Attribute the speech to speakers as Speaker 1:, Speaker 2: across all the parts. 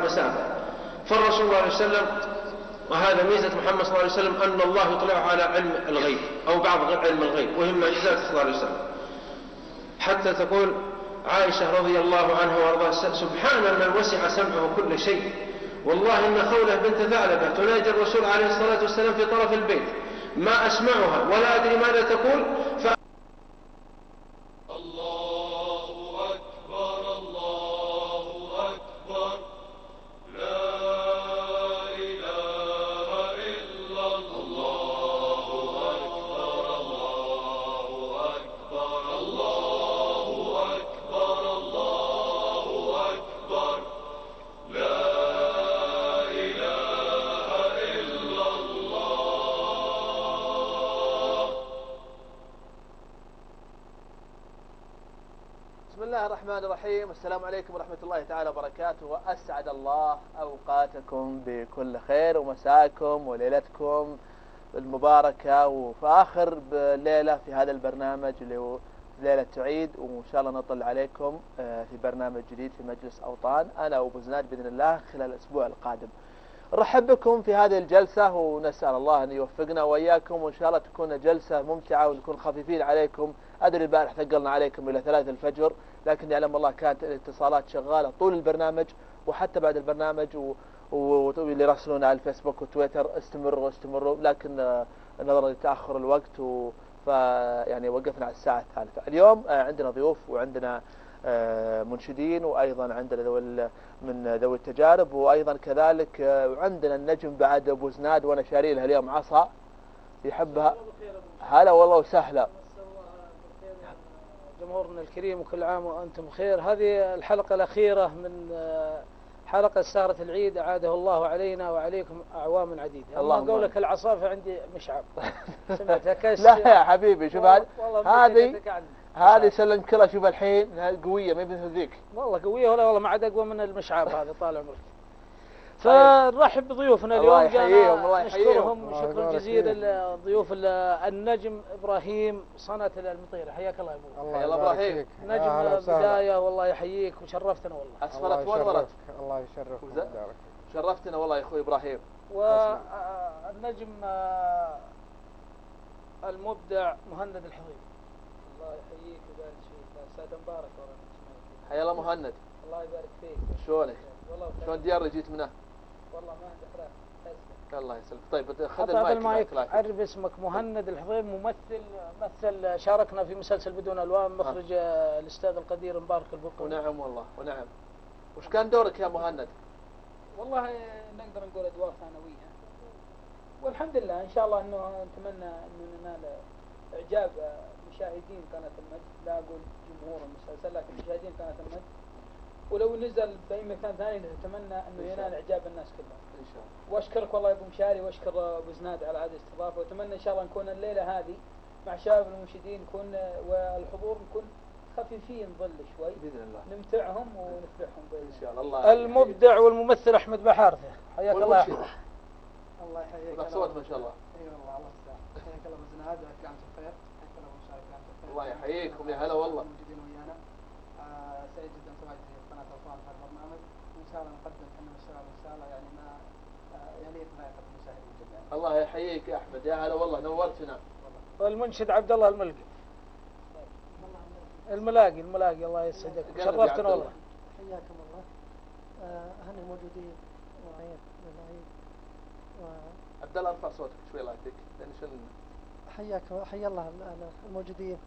Speaker 1: مسافة. فالرسول صلى الله عليه وسلم، وهذا ميزة محمد صلى الله عليه وسلم، أن الله يطلع على علم الغيب أو بعض علم الغيب، وهم معجزات صلى الله عليه وسلم. حتى تقول عائشة رضي الله عنها وارضاها: سبحان من وسع سمعه كل شيء، والله إن خولة بنت ثعلبة تناجي الرسول عليه الصلاة والسلام في طرف البيت ما أسمعها ولا أدري ماذا تقول.
Speaker 2: الرحمن الرحيم. السلام عليكم ورحمة الله تعالى وبركاته، وأسعد الله أوقاتكم بكل خير ومساءكم وليلتكم المباركة، وفي آخر ليلة في هذا البرنامج اللي هو ليلة عيد، وإن شاء الله نطل عليكم في برنامج جديد في مجلس أوطان أنا وأبو زناد بإذن الله خلال الأسبوع القادم. نرحب بكم في هذه الجلسة، ونسأل الله أن يوفقنا وإياكم، وإن شاء الله تكون جلسة ممتعة ونكون خفيفين عليكم. أدري البارح ثقلنا عليكم إلى 3 الفجر، لكن يعلم الله كانت الاتصالات شغالة طول البرنامج وحتى بعد البرنامج، واللي يراسلونا على الفيسبوك وتويتر استمروا، لكن نظرا لتأخر الوقت يعني وقفنا على الساعة 3. اليوم عندنا ضيوف وعندنا منشدين، وأيضا عندنا من ذوي التجارب، وأيضا كذلك وعندنا النجم بعد أبو زناد، وأنا شاري له اليوم عصا يحبها. هلا والله وسهلا
Speaker 3: جمهورنا الكريم، وكل عام وأنتم بخير. هذه الحلقة الأخيرة من حلقة سهرة العيد، أعاده الله علينا وعليكم أعوام عديدة. أما قولك العصافة عندي مشعب سمعتها
Speaker 2: لا يا حبيبي، شوف هذه سلنكرة، شوف الحين قوية ما مثل ذيك
Speaker 3: والله، قوية والله ما عاد أقوى من المشعب هذا طال عمرك. فنرحب بضيوفنا اليوم، نشكرهم شكرا جزيلا ضيوف النجم إبراهيم صنة المطيرة. حياك الله يا أبو.
Speaker 2: الله إبراهيم
Speaker 3: نجم بداية، والله يحييك وشرفتنا والله.
Speaker 2: أسفلت ونورت.
Speaker 4: الله يشرفك ويبارك.
Speaker 2: شرفتنا والله يا أخوي إبراهيم.
Speaker 3: والنجم المبدع مهند الحضير، الله يحييك ويبارك فيك. سادة مبارك والله.
Speaker 2: حيا الله مهند.
Speaker 3: الله يبارك فيك.
Speaker 2: شلونك؟ شلون الديار اللي جيت منه؟
Speaker 3: والله ما عندك راحة.
Speaker 2: الله يسلمك. طيب خذ المايك.
Speaker 3: عرف اسمك مهند الحضير، ممثل شاركنا في مسلسل بدون ألوان، مخرج الأستاذ القدير مبارك البقري.
Speaker 2: ونعم والله ونعم. وش كان دورك يا مهند؟
Speaker 3: والله نقدر نقول أدوار ثانوية، والحمد لله إن شاء الله أنه نتمنى أنه ننال إعجاب مشاهدين قناة المجد، لا أقول جمهور المسلسل لكن مشاهدين قناة المجد، ولو نزل بأي مكان ثاني نتمنى أنه ينال إعجاب الناس كلها
Speaker 2: إن شاء الله.
Speaker 3: وأشكرك والله يا أبو مشاري، وأشكر أبو زناد على هذه الاستضافة، وأتمنى إن شاء الله نكون الليلة هذه مع شباب المنشدين والحضور نكون خفيفين ظل شوي
Speaker 2: بإذن الله،
Speaker 3: نمتعهم ونفرحهم بإذن
Speaker 2: إن شاء الله.
Speaker 3: المبدع والممثل أحمد بحارثة، حياك الله يا أحمد.
Speaker 4: الله يحييك.
Speaker 2: لك صوت ما شاء الله.
Speaker 4: اي والله الله يسلمك. حياك الله أبو زناد، كل عام وأنت بخير. حياك الله أبو مشاري، كل عام وأنت بخير.
Speaker 2: الله يحييكم يا هلا والله.
Speaker 4: موجودين ويانا. سعيد جدا تواجدي في قناة أوطان في هذا البرنامج، وإن شاء الله نقدم حنا الشباب إن شاء الله يعني ما يليق ذائقة المشاهدين جميعا.
Speaker 2: الله يحييك يا أحمد، يا هلا والله نورتنا.
Speaker 3: والمنشد عبد الله الملاقي الله يسعدك، شرفتنا والله.
Speaker 4: حياكم الله. هنا موجودين وعيد بالعيد.
Speaker 2: عبد الله ارفع صوتك شوي الله يهديك، لأن
Speaker 4: حيا الله الموجودين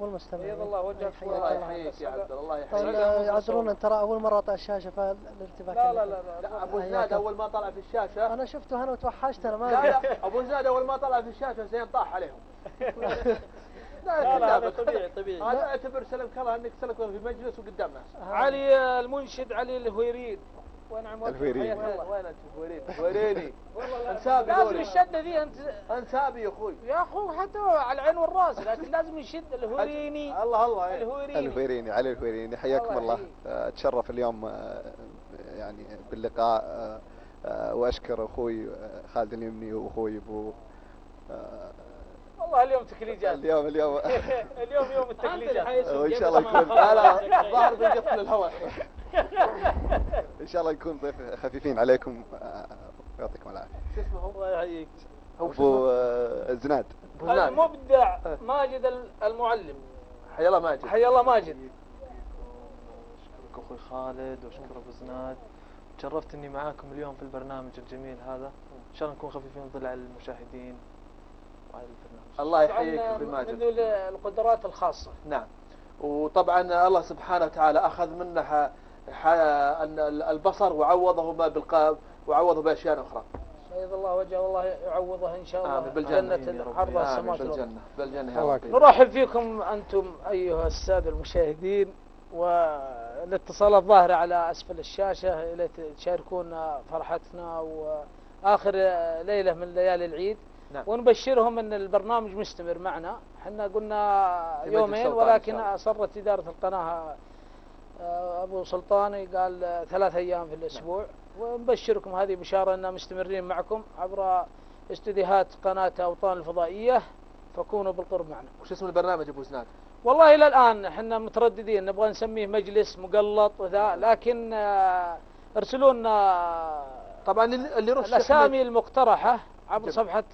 Speaker 4: والمستمعين.
Speaker 3: الله وجهك.
Speaker 2: الله يحييك يا عبد الله يحييك.
Speaker 4: يعذرون ترى أول مرة طلع الشاشة فالارتباك.
Speaker 2: لا أبو زناد أول ما طلع في الشاشة
Speaker 4: أنا شفته هنا وتوحشت أنا ما.
Speaker 2: لا أبو زناد أول ما طلع في الشاشة زين طاح عليهم.
Speaker 3: لا هذا طبيعي.
Speaker 2: هذا اعتبر سلمك الله انك سلك في مجلس وقدام ناس.
Speaker 3: علي المنشد علي الهويرين. ونعم
Speaker 2: الهويرين. وين انت الهويريني؟
Speaker 3: انسابي لازم الشده ذي انت.
Speaker 2: انسابي يا اخوي.
Speaker 3: يا اخو حتى على العين والراس، لكن لازم يشد الهويريني.
Speaker 2: الله
Speaker 5: الهويريني علي الهويريني. حياكم الله. اتشرف اليوم يعني باللقاء، واشكر اخوي خالد اليمني واخوي ابو
Speaker 3: والله اليوم تكليجات.
Speaker 5: اليوم
Speaker 3: اليوم يوم التكليجات.
Speaker 5: وإن شاء الله يكون
Speaker 2: لا الظاهر بنقفل الهواء.
Speaker 5: إن شاء الله يكون ضيف خفيفين عليكم. يعطيكم العافية.
Speaker 2: شو اسمه؟
Speaker 3: الله يحييك.
Speaker 5: أبو زناد.
Speaker 3: المبدع ماجد المعلم.
Speaker 2: حيا الله ماجد.
Speaker 3: حيا الله ماجد.
Speaker 6: أشكرك أخوي خالد وأشكر أبو زناد. تشرفت إني معاكم اليوم في البرنامج الجميل هذا. إن شاء الله نكون خفيفين ظل على المشاهدين وعلى البرنامج.
Speaker 2: الله يحييك
Speaker 3: طبعاً
Speaker 2: أخوي ماجد.
Speaker 3: من ذوي القدرات الخاصة.
Speaker 2: نعم. وطبعا الله سبحانه وتعالى أخذ منه البصر وعوضه بأشياء أخرى.
Speaker 3: بيض الله وجهه والله يعوضه إن شاء الله.
Speaker 2: بالجنة.
Speaker 3: جنة عرضها السماوات والأرض.
Speaker 2: بالجنة يا رب.
Speaker 3: نرحب فيكم أنتم أيها السادة المشاهدين، والاتصالات ظاهرة على أسفل الشاشة إلى تشاركون فرحتنا وآخر ليلة من ليالي العيد.
Speaker 2: نعم.
Speaker 3: ونبشرهم أن البرنامج مستمر معنا. حنا قلنا
Speaker 2: في
Speaker 3: يومين
Speaker 2: مجلس
Speaker 3: ولكن
Speaker 2: سلطان
Speaker 3: أصرت إدارة القناة أبو سلطان قال 3 أيام في الأسبوع. ونبشركم هذه بشارة أننا مستمرين معكم عبر استديوهات قناة أوطان الفضائية، فكونوا بالقرب معنا.
Speaker 2: وش اسم البرنامج أبو زناد؟
Speaker 3: والله إلى الآن احنا مترددين، نبغى نسميه مجلس مقلط وذا، لكن ارسلوا لنا
Speaker 2: طبعا اللي رشح
Speaker 3: الأسامي المقترحة عبر
Speaker 2: جميل.
Speaker 3: صفحة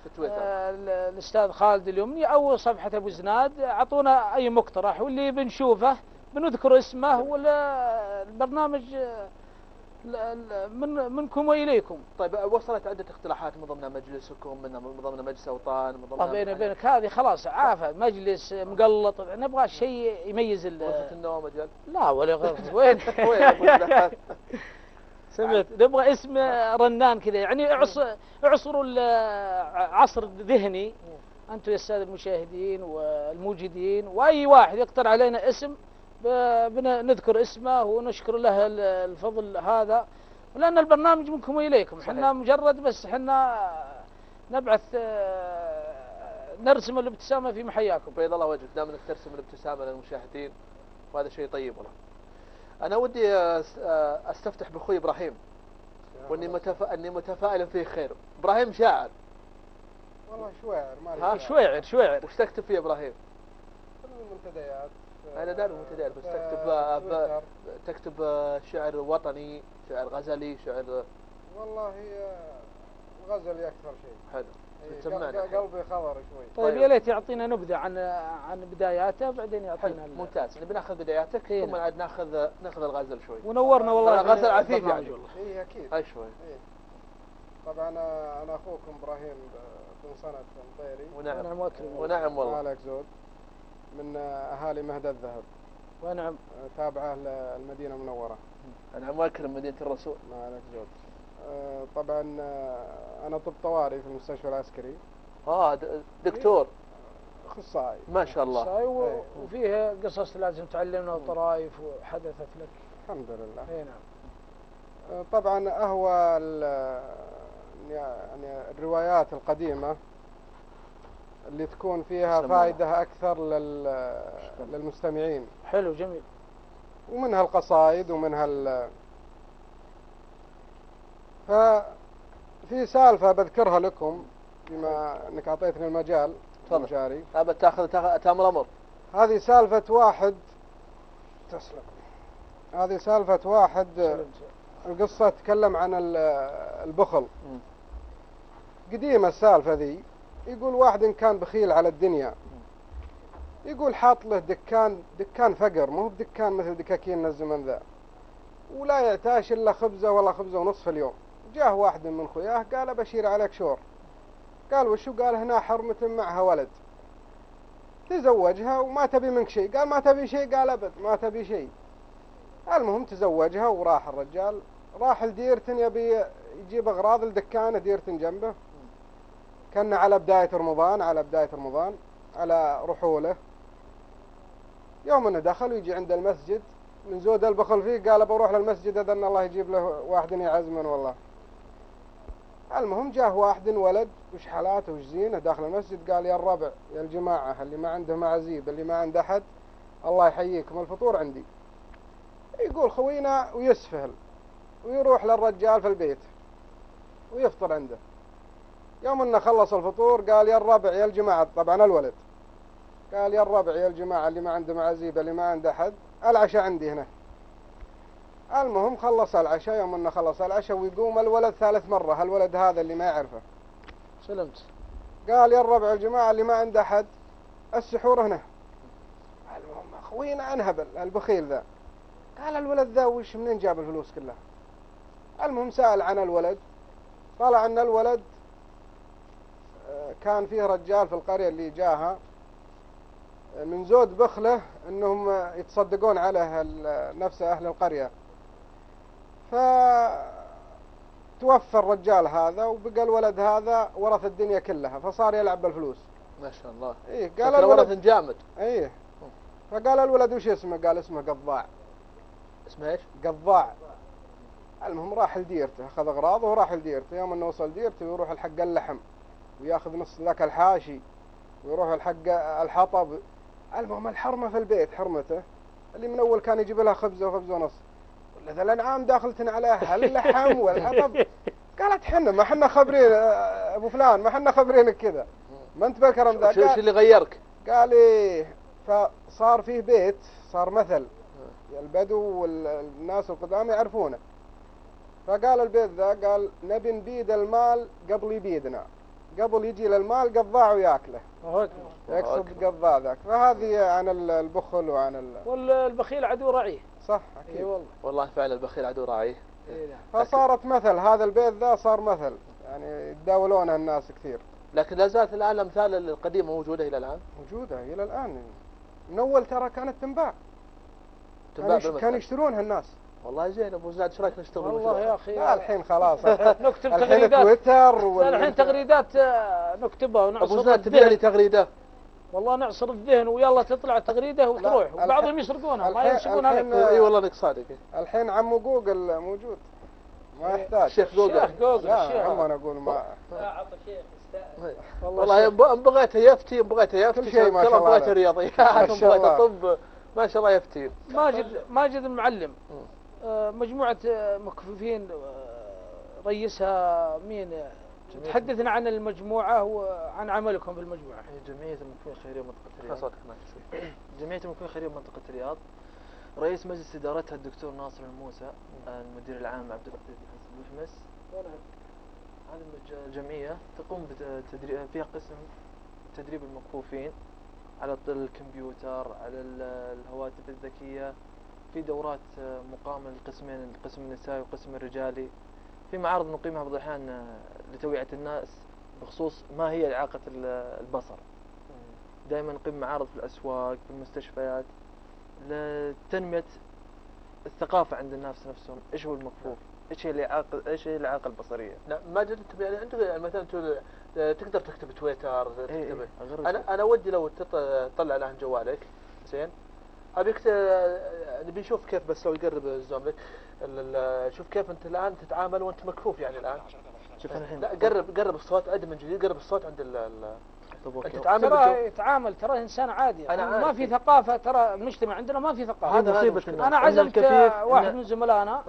Speaker 2: في تويتر.
Speaker 3: الأستاذ خالد اليمني أو صفحة أبو زناد. أعطونا أي مقترح واللي بنشوفه بنذكر اسمه، والبرنامج منكم وإليكم.
Speaker 2: طيب وصلت عدة اقتراحات من ضمن مجلسكم، من ضمن مجلس أوطان، من ضمن
Speaker 3: بيني وبينك هذه خلاص عافى مجلس مقلط، نبغى شيء يميز
Speaker 2: غرفة النوم أجل.
Speaker 3: لا ولا غرفة وين
Speaker 2: وين أبو زناد؟
Speaker 3: سمعت نبغى اسم رنان كذا، يعني اعصروا عصر ذهني أنتم يا السادة المشاهدين والموجودين، وأي واحد يقترح علينا اسم نذكر اسمه ونشكر له الفضل هذا، لأن البرنامج منكم وإليكم. حنا مجرد بس حنا نبعث نرسم الابتسامة في محياكم.
Speaker 2: بيض الله وجهك، دام انك ترسم الابتسامة للمشاهدين وهذا شيء طيب والله. أنا ودي أستفتح بأخوي إبراهيم، وإني أني متفائل فيه خير. إبراهيم شاعر.
Speaker 7: والله شويعر
Speaker 2: ها؟
Speaker 3: شويعر.
Speaker 2: وش تكتب فيه إبراهيم؟
Speaker 7: المنتديات.
Speaker 2: أنا داري المنتديات، بس تكتب شعر وطني، شعر غزلي، شعر.
Speaker 7: والله الغزل أكثر شيء.
Speaker 2: حلو.
Speaker 7: إيه،
Speaker 2: سمعنا.
Speaker 7: قلبي خضر شوي.
Speaker 3: طيب يا ليت يعطينا نبذة عن بداياته، بعدين يعطينا
Speaker 2: ممتاز. نبي ناخذ بداياتك ثم عاد ناخذ الغزل شوي.
Speaker 3: ونورنا والله.
Speaker 2: غزل عفيف يعني.
Speaker 7: إيه أكيد.
Speaker 2: أي شوي.
Speaker 7: إيه. طبعا أنا أخوكم إبراهيم بن سند المطيري.
Speaker 2: ونعم. ونعم والله.
Speaker 7: مالك زود من أهالي مهد الذهب.
Speaker 3: ونعم.
Speaker 7: تابعة للمدينة المنورة.
Speaker 2: نعم وأكرم مدينة الرسول.
Speaker 7: مالك زود. طبعا أنا طب طوارئ في المستشفى العسكري.
Speaker 2: دكتور.
Speaker 7: أخصائي.
Speaker 2: ما شاء الله.
Speaker 3: وفيه قصص لازم تعلمنا وطرائف وحدثت لك.
Speaker 7: الحمد لله.
Speaker 3: اي نعم.
Speaker 7: طبعا أهو يعني الروايات القديمة اللي تكون فيها فائدة أكثر للمستمعين.
Speaker 3: حلو جميل.
Speaker 7: ومنها القصائد ومنها ففي سالفة بذكرها لكم بما أنك أعطيتني المجال.
Speaker 2: تفضل.
Speaker 7: جاري.
Speaker 2: أبى تأخذ تام الأمر.
Speaker 7: هذه سالفة واحد. تسلم. هذه سالفة واحد. القصة تتكلم عن البخل. قديمة السالفة ذي. يقول واحد إن كان بخيل على الدنيا، يقول حاط له دكان فقر، مو بدكان مثل دكاكين الزمن ذا، ولا يعتاش إلا خبزة ولا خبزة ونصف في اليوم. جاه واحد من خوياه قال بشير عليك شور. قال وشو؟ قال هنا حرمة معها ولد تزوجها وما تبي منك شيء. قال ما تبي شيء؟ قال أبد ما تبي شيء. المهم تزوجها وراح الرجال، راح لديرتن يبي يجيب أغراض لدكانة ديرتن جنبه. كان على بداية رمضان على رحوله. يوم انه دخل ويجي عند المسجد من زود البخل فيه قال بروح للمسجد اذن الله يجيب له واحد يعزمن والله. المهم جاه واحد ولد وش حالاته وش زينه داخل المسجد. قال يا الربع يا الجماعة اللي ما عنده معزيب اللي ما عنده أحد الله يحييكم الفطور عندي. يقول خوينا ويسفهل ويروح للرجال في البيت ويفطر عنده. يوم انه خلص الفطور قال يا الربع يا الجماعة، طبعا الولد قال يا الربع يا الجماعة اللي ما عنده معزيب اللي ما عنده أحد، العشاء عندي هنا. المهم خلص العشاء، يوم انه خلص العشاء ويقوم الولد ثالث مرة، الولد هذا اللي ما يعرفه،
Speaker 2: سلمت.
Speaker 7: قال يا الربع الجماعة اللي ما عنده أحد السحور هنا. المهم أخوينا انهبل البخيل ذا، قال الولد ذا وش منين جاب الفلوس كلها؟ المهم سأل عن الولد، طلع ان الولد كان فيه رجال في القرية اللي جاها من زود بخله انهم يتصدقون عليه نفس اهل القرية، فتوفى الرجال هذا وبقى الولد هذا ورث الدنيا كلها، فصار يلعب بالفلوس.
Speaker 2: ما شاء الله.
Speaker 7: ايه قال
Speaker 2: الولد جامد.
Speaker 7: ايه فقال الولد وش اسمه؟ قال اسمه قضاع.
Speaker 2: اسمه ايش؟
Speaker 7: قضاع. المهم راح لديرته، اخذ اغراضه وراح لديرته، يوم انه وصل ديرته يروح الحق اللحم وياخذ نص ذاك الحاشي ويروح الحق الحطب. المهم الحرمة في البيت، حرمته اللي من اول كان يجيب لها خبزة وخبزة ونص، ولا ذا الانعام داخلتنا عليها اللحم والحطب. قالت حنا ما حنا خبرين ابو فلان، ما حنا خبرينك كذا، ما انت بالكرم ذا.
Speaker 2: شو اللي غيرك؟
Speaker 7: قال ايه، فصار فيه بيت، صار مثل البدو والناس القدام يعرفونه. فقال البيت ذا قال نبي نبيد المال قبل يبيدنا، قبل يجي للمال قضاع وياكله، يقصد قضاع ذاك. فهذه عن البخل وعن
Speaker 3: والبخيل عدو رعيه.
Speaker 7: صح أكيد.
Speaker 3: والله.
Speaker 2: والله فعلا البخيل عدو راعيه.
Speaker 7: فصارت مثل، هذا البيت ذا صار مثل، يعني يتداولونه الناس كثير.
Speaker 2: لكن لا زالت الآن الأمثال القديمة موجودة إلى الآن.
Speaker 7: موجودة إلى الآن، من أول ترى كانت تنباع، كانوا يشترونها الناس.
Speaker 2: والله زين ابو زناد، ايش رايك نشتغل؟
Speaker 3: والله يا اخي
Speaker 7: لا الحين خلاص
Speaker 3: نكتب
Speaker 7: الحين
Speaker 3: تغريدات.
Speaker 7: تويتر
Speaker 3: الحين تغريدات نكتبها ونعصر
Speaker 2: ابو زناد تبيع لي تغريده؟
Speaker 3: والله نعصر الذهن ويلا تطلع تغريده وتروح، وبعضهم يسرقونها ما يمسكونها لك.
Speaker 2: اي والله انك صادق.
Speaker 7: الحين عمو جوجل موجود، ما يحتاج.
Speaker 2: الشيخ جوجل.
Speaker 7: لا عمو انا اقول ما
Speaker 3: عطى شيخ يستاهل.
Speaker 2: والله بغيته يفتي، بغيته
Speaker 7: كل شيء ما شاء الله،
Speaker 2: بغيته رياضيات، بغيته طب، ما شاء الله يفتي.
Speaker 3: ماجد المعلم، مجموعة مكفوفين رئيسها مين؟ تحدثنا عن المجموعة وعن عملكم في المجموعة.
Speaker 6: جمعية المكفوفين الخيرية بمنطقة الرياض. جمعية المكفوفين الخيرية بمنطقة الرياض، رئيس مجلس إدارتها الدكتور ناصر الموسى، المدير العام عبد العزيز الوحمس. هذه الجمعية تقوم فيها قسم تدريب المكفوفين على الكمبيوتر، على الهواتف الذكية، في دورات مقامة للقسمين، القسم النسائي والقسم الرجالي، في معارض نقيمها بعض الأحيان لتوعية الناس بخصوص ما هي إعاقة البصر. دائما نقيم معارض في الأسواق، في المستشفيات، لتنمية الثقافة عند الناس نفسهم، إيش هو المكفوف، إيش هي الإعاقة البصرية.
Speaker 2: لا ما جد يعني عندك مثلا تقدر تكتب تويتر، تكتب
Speaker 6: إيه.
Speaker 2: أنا ودي لو تطلع الآن جوالك زين، أبيك نبي نشوف كيف، بس لو يقرب الزوم لك شوف كيف أنت الآن تتعامل وأنت مكفوف يعني الآن.
Speaker 6: شوف الحين.
Speaker 2: لا قرب الصوت، عد من جديد، قرب الصوت عند
Speaker 3: أنت تتعامل ترى إنسان عادي، ما في ثقافة، ترى المجتمع عندنا ما في ثقافة.
Speaker 6: هذا مصيبة الناس.
Speaker 3: أنا عزمت واحد من زملائنا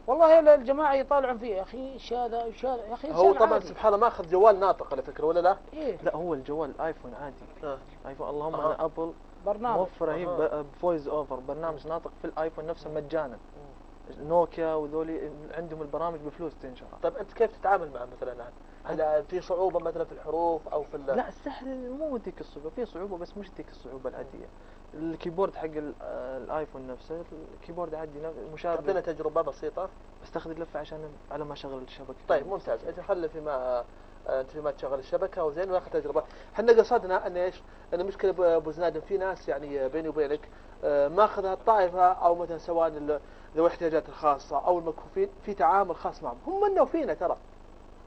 Speaker 3: والله الجماعة يطالعون فيه، يا أخي ايش هذا ايش هذا، يا أخي
Speaker 2: هو طبعا سبحان الله ما أخذ جوال ناطق على فكرة ولا لا؟
Speaker 3: إيه؟
Speaker 6: لا هو الجوال آيفون عادي. آيفون اللهم أنا أبل
Speaker 3: برنامج
Speaker 6: موفرة هي بفويس أوفر، برنامج ناطق في الآيفون نفسه مجانا. نوكيا وذولي عندهم البرامج بفلوس تنشر.
Speaker 2: طيب أنت كيف تتعامل مع مثلا الآن؟ هل في صعوبة مثلا في الحروف أو في
Speaker 6: لا السهل مو ذيك الصعوبة، في صعوبة بس مش ذيك الصعوبة العادية. الكيبورد حق الآيفون نفسه الكيبورد عادي مشابه.
Speaker 2: تعطينا تجربة بسيطة.
Speaker 6: بستخدم لفة عشان على ما أشغل الشبكة.
Speaker 2: طيب ممتاز، أنت خلي فيما تشغل الشبكة وزين وناخذ تجربة. احنا قصدنا أن إيش؟ أن مشكلة أبو زناد في ناس يعني بيني وبينك ماخذها الطائفة أو مثلا سواء ذوي الاحتياجات الخاصة أو المكفوفين في تعامل خاص معهم، هم منا وفينا ترى.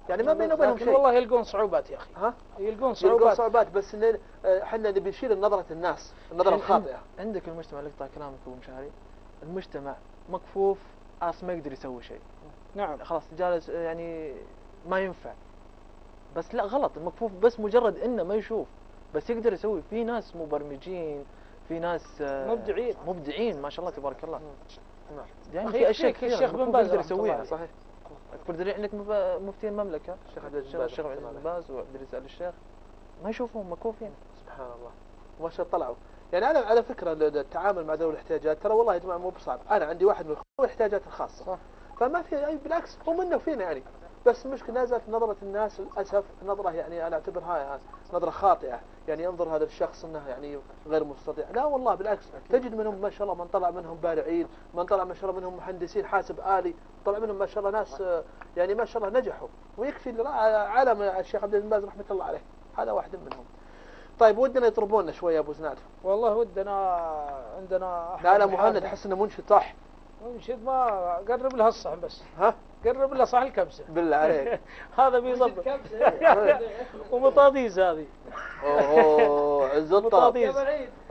Speaker 2: يعني ما بيننا وبينهم شيء.
Speaker 3: والله يلقون صعوبات يا أخي.
Speaker 2: ها؟
Speaker 3: يلقون
Speaker 2: صعوبات بس إن احنا نبي نشيل نظرة الناس، النظرة الخاطئة.
Speaker 6: عندك المجتمع اللي يقطع كلامك أبو مشاري، المجتمع مكفوف ما يقدر يسوي شيء.
Speaker 3: نعم.
Speaker 6: خلاص جالس يعني ما ينفع. بس لا غلط، المكفوف بس مجرد انه ما يشوف بس يقدر يسوي. في ناس مبرمجين، في ناس مبدعين ما شاء الله تبارك الله. يعني في اشياء كثيره
Speaker 3: الشيخ بن باز
Speaker 6: يقدر يسويها.
Speaker 2: صحيح.
Speaker 6: اكبر دليل عندك مفتي المملكه الشيخ عبد العزيز الشيخ عبد العزيز بن باز وعبد العزيز آل الشيخ ما يشوفون مكوفين.
Speaker 2: سبحان الله ما شاء الله طلعوا. يعني انا على فكره التعامل مع ذوي الاحتياجات ترى والله يا جماعه مو بصعب. انا عندي واحد من ذوي الاحتياجات الخاصه صح. فما في يعني بالعكس هو منا وفينا يعني. بس المشكله نازلت نظره الناس للاسف نظره يعني انا اعتبرها نظره خاطئه. يعني ينظر هذا الشخص انه يعني غير مستطيع. لا والله بالعكس تجد منهم ما شاء الله من طلع منهم بارعين، من طلع ما شاء الله منهم مهندسين حاسب آلي، طلع منهم ما شاء الله ناس يعني ما شاء الله نجحوا. ويكفي عالم الشيخ عبد العزيز بن باز رحمه الله عليه هذا واحد منهم. طيب ودنا يطربونا شويه يا ابو زناد.
Speaker 3: والله ودنا عندنا
Speaker 2: لا مهند احس انه منشد صح.
Speaker 3: منشد ما قرب لها الصح بس.
Speaker 2: ها
Speaker 3: قرب لها صح الكبسه
Speaker 2: بالله عليك.
Speaker 3: هذا بيضبط ومطاطيس هذه.
Speaker 2: اوه عز الطلب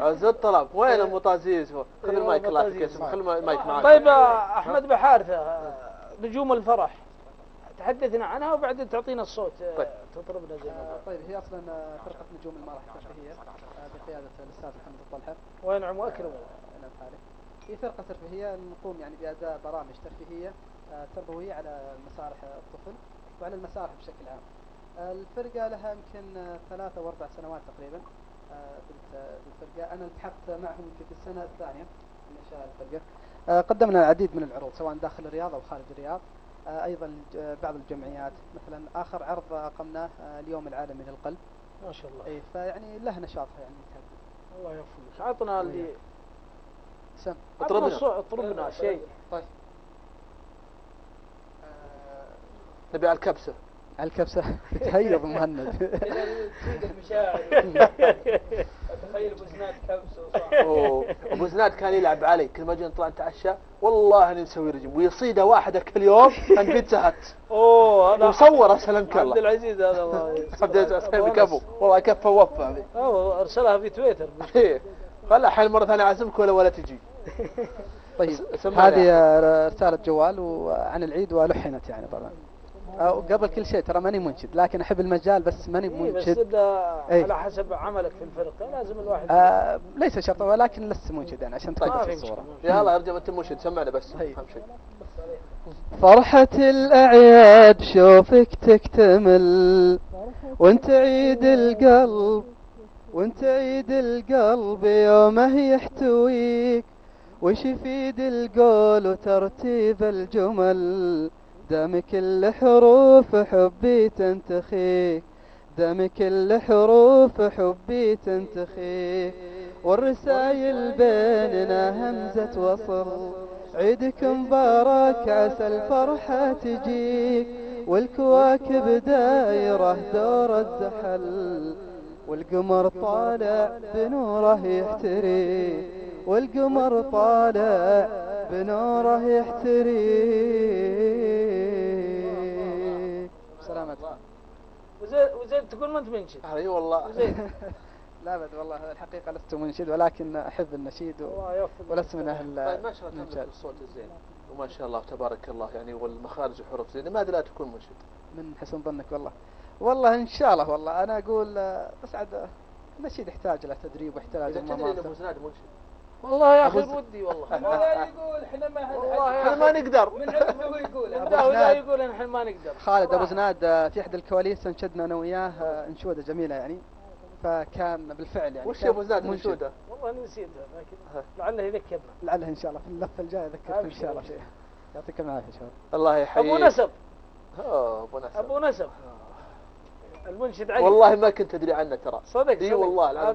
Speaker 2: عز الطلب. وين المطازيز؟ خذ المايك الله يعطيك اسمه. خذ المايك معك.
Speaker 3: طيب احمد بحارثه نجوم الفرح تحدثنا عنها وبعدين تعطينا الصوت.
Speaker 2: طيب.
Speaker 3: تطربنا زي ما
Speaker 4: طيب هي اصلا فرقه نجوم المرح الترفيهيه بقياده الاستاذ محمد الطلحه
Speaker 3: وينعم واكرم.
Speaker 4: هي فرقه ترفيهيه نقوم يعني باداء برامج ترفيهيه تربويه على مسارح الطفل وعلى المسارح بشكل عام. الفرقه لها يمكن 3 أو 4 سنوات تقريبا بالفرقه. انا التحقت معهم يمكن في السنه الثانيه من انشاء الفرقه. قدمنا العديد من العروض سواء داخل الرياض او خارج الرياض. ايضا بعض الجمعيات مثلا اخر عرض اقمناه اليوم العالمي للقلب.
Speaker 3: ما شاء الله.
Speaker 4: اي فيعني له نشاطها يعني متعدد.
Speaker 3: الله يوفقك. عطنا اللي
Speaker 4: سم
Speaker 3: اطربنا شيء.
Speaker 4: طيب
Speaker 2: نبي على الكبسه.
Speaker 4: على الكبسه تهيب مهند.
Speaker 3: تزيد المشاعر. تخيل ابو زناد كبسه وصح.
Speaker 2: ابو زناد كان يلعب علي كل ما جينا نطلع نتعشى والله اني نسوي رجيم ويصيده واحده كل يوم عند بيتزا هات.
Speaker 3: اوه هذا
Speaker 2: مصوره سلمك الله.
Speaker 3: عبد العزيز هذا الله.
Speaker 2: عبد العزيز كفو والله كفى ووفى هذه.
Speaker 3: ارسلها في تويتر.
Speaker 2: ايه خلها حين مره ثانيه اعزمك ولا تجي.
Speaker 4: طيب هذه رساله جوال وعن العيد ولحنت يعني طبعا. قبل كل شيء ترى ماني منشد لكن احب المجال بس ماني منشد.
Speaker 3: بس على حسب عملك في الفرقه لازم الواحد
Speaker 4: ليس شرطا ولكن لست منشد يعني عشان تكون في الصوره.
Speaker 2: يلا يا رجال انت منشد سمعنا بس اهم شيء.
Speaker 4: فرحة الأعياد شوفك تكتمل وانت عيد القلب وانت عيد القلب يومه يحتويك وش يفيد القول وترتيب الجمل دام كل حروف حبي تنتخيك دام كل حروف حبي تنتخيك والرسايل بيننا همزة وصل عيدك مبارك عسى الفرحة تجيك والكواكب دايرة دور الزحل والقمر طالع بنوره يحتري والقمر طالع بنوره يحتري. سلامتك.
Speaker 3: وزين تقول ما انت منشد.
Speaker 2: اي والله.
Speaker 4: لا بد والله الحقيقة لست منشد ولكن أحب النشيد ولست من أهل.
Speaker 2: طيب ما شاء الله تملك الصوت الزين وما شاء الله تبارك الله يعني والمخارج وحروف زين لماذا لا تكون منشد؟
Speaker 4: من حسن ظنك والله إن شاء الله والله أنا أقول بس عاد النشيد يحتاج له تدريب ويحتاج
Speaker 2: إذا تدري إن أبو زناد منشد
Speaker 3: والله يا أخي ودي والله. والله يقول إحنا
Speaker 2: ما نقدر.
Speaker 3: من عنده هو يقول. عنده يقول إحنا ما نقدر.
Speaker 4: خالد أبو زناد في إحدى الكواليس انشدنا أنا وياه انشودة جميلة يعني فكان بالفعل يعني.
Speaker 2: وش يا أبو زناد انشودة؟
Speaker 3: والله نسيتها لكن لعله يذكرنا.
Speaker 4: لعله إن شاء الله في اللفة الجاية يذكرنا إن شاء الله شيء. يعطيك العافية شباب.
Speaker 2: الله يحييك.
Speaker 3: أبو نسب.
Speaker 2: أبو نسب.
Speaker 3: المنشد علي.
Speaker 2: والله ما كنت أدري عنه ترى.
Speaker 3: صدق.
Speaker 2: اي والله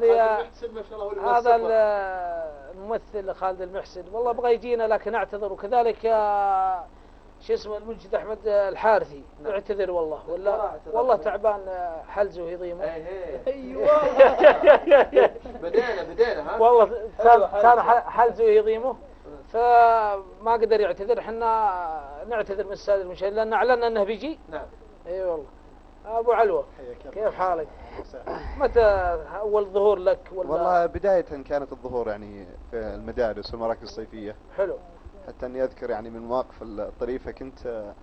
Speaker 3: هذا الممثل خالد المحسن والله بغى يجينا لكن اعتذر وكذلك شو اسمه المنشد احمد الحارثي اعتذر والله والله تعبان حلزه ويضيمه.
Speaker 2: ايوه بدينا ها
Speaker 3: والله كان حلزه ويضيمه فما قدر يعتذر. احنا نعتذر من الساده المشاهدين لان اعلنا انه بيجي.
Speaker 2: نعم.
Speaker 3: اي والله. ابو علوة كيف حالك؟ متى اول ظهور لك
Speaker 5: والله بداية كانت الظهور يعني في المدارس والمراكز الصيفية.
Speaker 3: حلو.
Speaker 5: حتى اني اذكر يعني من المواقف الطريفة كنت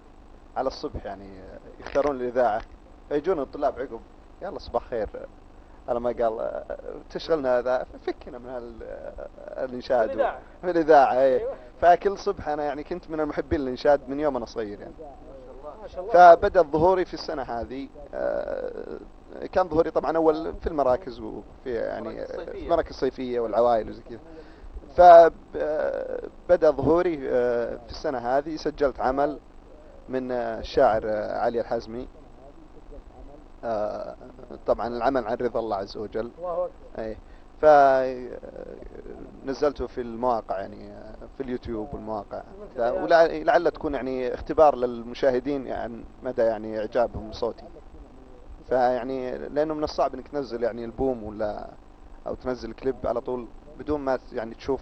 Speaker 5: على الصبح يعني يختارون الإذاعة فيجون الطلاب عقب يلا صباح خير على ما قال تشغلنا هذا فكنا من الإنشاد في الإذاعة. أيوة. فكل صبح أنا يعني كنت من المحبين للإنشاد من يوم أنا صغير يعني.
Speaker 3: شاء الله.
Speaker 5: فبدأ ظهوري في السنة هذه. كان ظهوري طبعا أول في المراكز وفي يعني في المراكز الصيفية والعوائل وزي كذا. فبدأ ظهوري في السنة هذه. سجلت عمل من الشاعر علي الحزمي، طبعا العمل عن رضا الله عز وجل.
Speaker 3: الله أكبر.
Speaker 5: اي فنزلته في المواقع يعني في اليوتيوب والمواقع، ولعل تكون يعني اختبار للمشاهدين يعني مدى يعني اعجابهم بصوتي. فيعني لانه من الصعب انك تنزل يعني البوم ولا او تنزل كليب على طول بدون ما يعني تشوف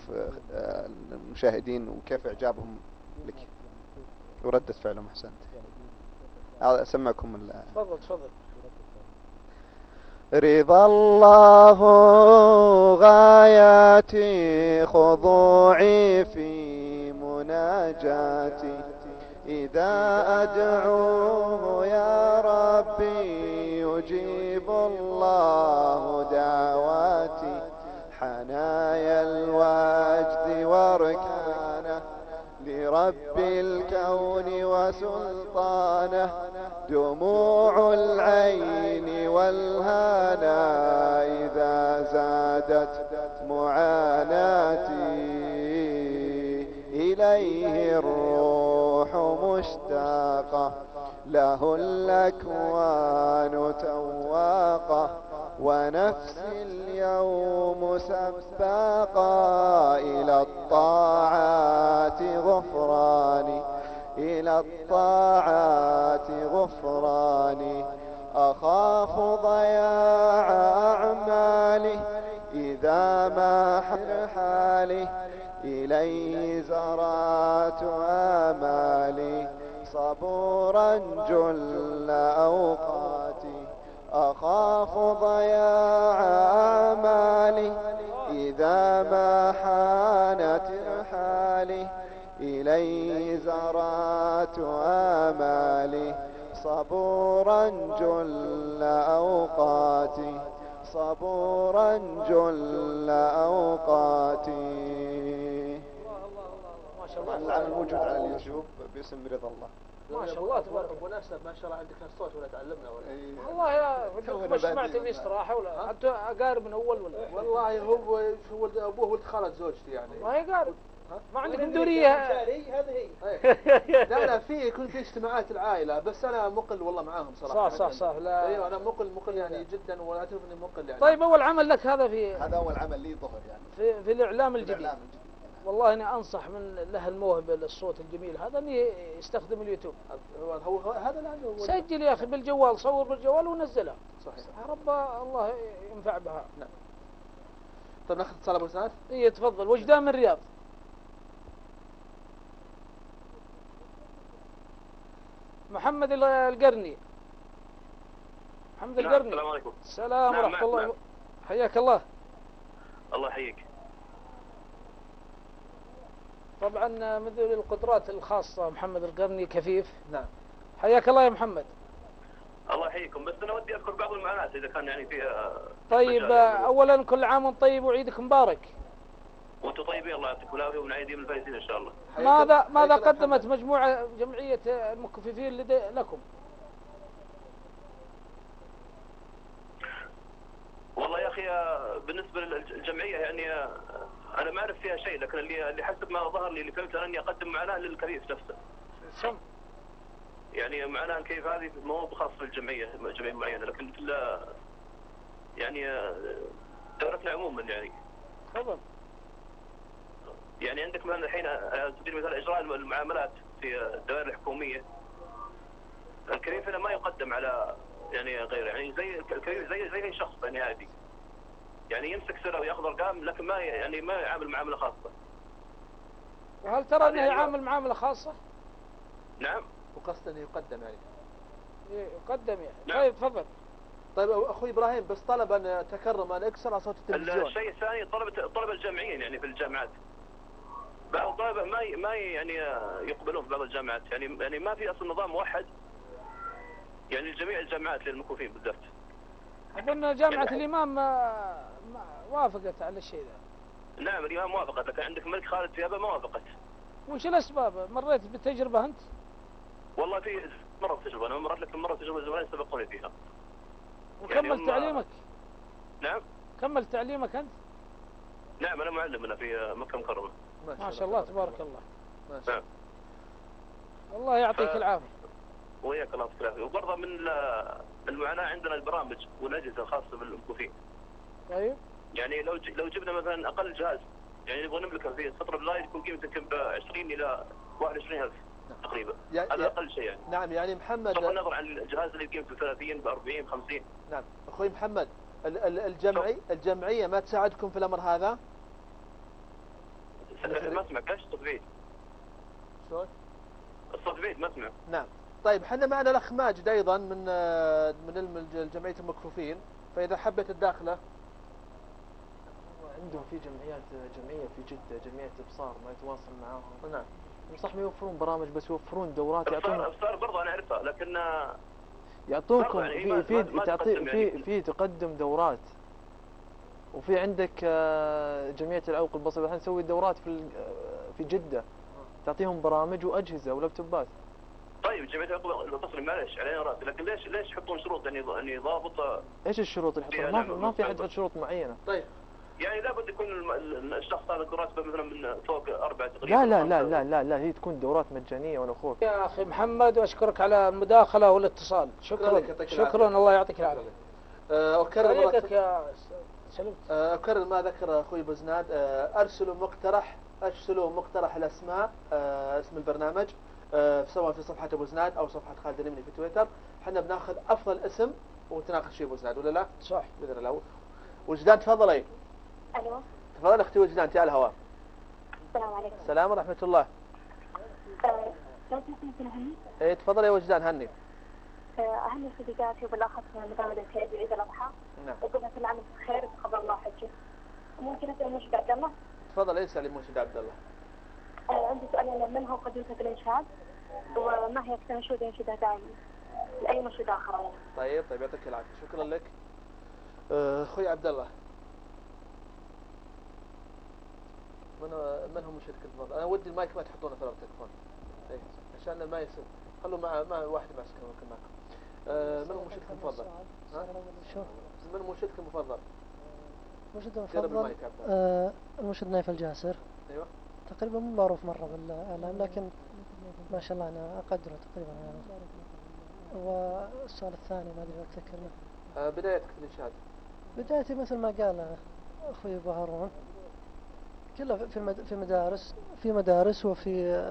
Speaker 5: المشاهدين وكيف اعجابهم لك وردة فعلهم. احسنت. اسمعكم
Speaker 3: تفضل تفضل.
Speaker 5: رضا الله غاياتي، خضوعي في مناجاتي، إذا أدعوه يا ربي يجيب الله دعواتي. حنايا الوجد واركانه لرب الكون وسلطانه، دموع العين والهنا إذا زادت معاناتي، إليه الروح مشتاقة، له الأكوان تواقة، ونفسي اليوم سباقة إلى الطاعات غفراني، إلى الطاعات غفراني. أخاف ضياع أعمالي إذا ما حل حالي، إليه زرعت آمالي صبورا جل أوقاتي. أخاف ضياع أعمالي إذا ما حانت رحالي، إليه زرعت آمالي صبورا جل أوقاتي، صبورا جل أوقاتي.
Speaker 3: ما شاء الله.
Speaker 5: العمل موجود على اليوتيوب باسم رضا الله.
Speaker 3: ما شاء الله تبارك
Speaker 2: ابو نسب ما شاء الله عندك الصوت ولا تعلمنا ولا
Speaker 3: والله يا مش سمعت في استراحه ولا حتى اقارب من اول ولا
Speaker 2: والله هو ولد ابوه ولد خالد زوجتي يعني
Speaker 3: ما هي قارب. ما عندك ندوريه
Speaker 2: هذه هي. لا في يكون في اجتماعات العائله بس انا مقل والله معاهم صراحه.
Speaker 3: صح لا
Speaker 2: ايوه انا مقل يعني جدا ولا تعرف اني مقل يعني.
Speaker 3: طيب اول عمل لك هذا في
Speaker 5: هذا اول عمل لي ظهر يعني
Speaker 3: في الاعلام الجديد. والله اني انصح من له الموهبه للصوت الجميل هذا اني يستخدم اليوتيوب.
Speaker 2: هو هذا اللي عنده.
Speaker 3: سجل يا اخي بالجوال، صور بالجوال ونزلها.
Speaker 2: صحيح.
Speaker 3: يا رب الله ينفع بها.
Speaker 2: نعم. طيب ناخذ اتصال ابو سعد.
Speaker 3: اي تفضل. وجدان من الرياض. محمد القرني. محمد القرني.
Speaker 8: السلام عليكم.
Speaker 3: السلام ورحمه الله.
Speaker 8: نعم.
Speaker 3: حياك الله.
Speaker 8: الله يحييك.
Speaker 3: طبعا من ذوي القدرات الخاصة محمد القرني كفيف.
Speaker 2: نعم.
Speaker 3: حياك الله يا محمد.
Speaker 8: الله يحييكم. بس أنا ودي أذكر بعض المعاناة إذا كان يعني فيها.
Speaker 3: طيب أولا كل عام وانت طيب وعيدك مبارك.
Speaker 8: وأنتم طيبين الله يعطيكم العافية ونعيد من الفايزين إن شاء الله.
Speaker 3: ماذا قدمت جمعية المكففين لكم؟
Speaker 8: والله يا أخي بالنسبة للجمعية يعني أنا ما أعرف فيها شيء، لكن اللي حسب ما ظهر لي اللي فهمت أني أقدم معاناة للكفيف نفسه. يعني معاناة كيف هذه مو خاص بالجمعية جمعية معينة، لكن في يعني دورتنا عموما يعني.
Speaker 3: تفضل.
Speaker 8: يعني عندك مثلا الحين على سبيل المثال إجراء المعاملات في الدوائر الحكومية. الكفيف هنا ما يقدم على يعني غيره، يعني زي الكفيف زي أي شخص يعني عادي. يعني يمسك سره وياخذ ارقام لكن ما يعني ما يعامل معامله خاصه.
Speaker 3: وهل ترى انه يعامل معامله خاصه؟
Speaker 8: نعم.
Speaker 2: وقصد انه يقدم يعني.
Speaker 3: يقدم يعني.
Speaker 8: نعم.
Speaker 3: طيب تفضل.
Speaker 2: طيب اخوي ابراهيم بس طلب ان تكرم ان اكسر على صوت التلفزيون.
Speaker 8: الشيء الثاني طلبه الجامعيين يعني في الجامعات. بعض الطلبه ما يعني يقبلون في بعض الجامعات، يعني ما في اصلا نظام موحد يعني لجميع الجامعات للمكفوفين بالذات.
Speaker 3: أظن جامعة الإمام ما وافقت على الشيء ذا.
Speaker 8: نعم الإمام وافقت، لكن عندك الملك خالد فيابة ما وافقت.
Speaker 3: وش الأسباب؟ مريت بالتجربة أنت؟
Speaker 8: والله في مرة تجربة، أنا مرت لك مرة تجربة زمان سبقوني فيها.
Speaker 3: وكمل تعليمك؟
Speaker 8: نعم.
Speaker 3: كمل تعليمك أنت؟
Speaker 8: نعم أنا معلم أنا في مكة المكرمة.
Speaker 3: ما شاء الله تبارك الله.
Speaker 6: ما شاء
Speaker 8: نعم.
Speaker 3: الله يعطيك العافية.
Speaker 8: وياك الله يعطيك العافية. وبرضه من المعاناة عندنا البرامج والأجهزة الخاصة بالمكفوفين.
Speaker 3: طيب.
Speaker 8: يعني لو جبنا مثلا أقل جهاز يعني نبغى نملكه في الفترة بالله يكون قيمته يمكن ب 20 إلى 21,000 تقريبا. هذا أقل شيء يعني.
Speaker 6: نعم يعني محمد،
Speaker 8: بغض النظر عن الجهاز اللي قيمته 30 ب 40 50.
Speaker 6: نعم أخوي محمد، الجمعية ما تساعدكم في الأمر هذا؟
Speaker 8: ما اسمعك ايش الصوت بعيد؟
Speaker 6: شلون؟
Speaker 8: الصوت بعيد ما اسمع.
Speaker 6: نعم. طيب احنا معنا الأخ ماجد أيضا من جمعية المكفوفين، فإذا حبيت الداخلة. عندهم في جمعية في جدة، جمعية إبصار، ما يتواصل معاهم. نعم. صح ما يوفرون برامج بس يوفرون دورات يعطون.
Speaker 8: إبصار برضه أنا أعرفها لكن
Speaker 6: يعطوكم
Speaker 8: يعني
Speaker 6: في تقدم دورات. وفي عندك جمعية العوق البصري الحين نسوي دورات في جدة، تعطيهم برامج وأجهزة ولابتوبات.
Speaker 8: طيب جمعية العوق البصري معلش علينا راسي، لكن ليش يحطون شروط اني ضابط؟
Speaker 6: ايش الشروط اللي يحطونها؟ ما في حد يحط شروط معينة.
Speaker 8: طيب يعني لابد يكون الشخص هذا راتبه مثلا من فوق 4 تقريبا.
Speaker 6: لا هي تكون دورات مجانية وانا اخوك.
Speaker 3: يا اخي محمد واشكرك على المداخلة والاتصال. شكرا الله يعطيك العافية.
Speaker 6: أكرر ما ذكر أخوي بوزناد. أرسلوا مقترح الأسماء، اسم البرنامج سواء في صفحة بوزناد أو صفحة خالد اليمني في تويتر. حنا بناخذ أفضل اسم ونتناقش فيه بوزناد ولا لا؟
Speaker 3: صح
Speaker 6: بإذن الله. وجدان تفضلي.
Speaker 9: ألو.
Speaker 6: تفضلي أختي وجدان، تعال الهواء.
Speaker 9: السلام عليكم.
Speaker 6: السلام ورحمة الله.
Speaker 9: لو تسمحين هني؟
Speaker 6: إيه تفضلي يا وجدان هني.
Speaker 9: أهني صديقاتي وبالأخص من مدام الخير بعيد الأضحى.
Speaker 6: نعم.
Speaker 9: أقول لها كل عام بخير وتقبل الله حجك. ممكن أسأل مرشد عبد الله؟
Speaker 6: تفضل اسألي مرشد عبد الله.
Speaker 9: عندي سؤال، من هو قدوتك الإنشاد؟ وما هي أكثر أنشودة ينشدها دائما؟ لأي مرشد آخر يعني.
Speaker 6: طيب يعطيك العافية، شكرا لك. أخوي عبد الله. من هو مشارك المفضل؟ أنا ودي المايك ما تحطونه في التليفون. إيه عشان ما يصير. خلوا مع واحد ماسك معكم. من هو مشارك المفضل؟
Speaker 4: شو؟
Speaker 6: من هو مشارك المفضل؟
Speaker 4: المرشد المفضل المرشد نايف الجاسر.
Speaker 6: ايوه.
Speaker 4: تقريبا مو معروف مرة بالإعلام لكن ما شاء الله أنا أقدره تقريبا يعني. والسؤال الثاني ما أدري أتذكر له.
Speaker 6: بدايتك في الإنشاد؟
Speaker 4: بدايتي مثل ما قال أخوي أبو هارون، كلها في مدارس وفي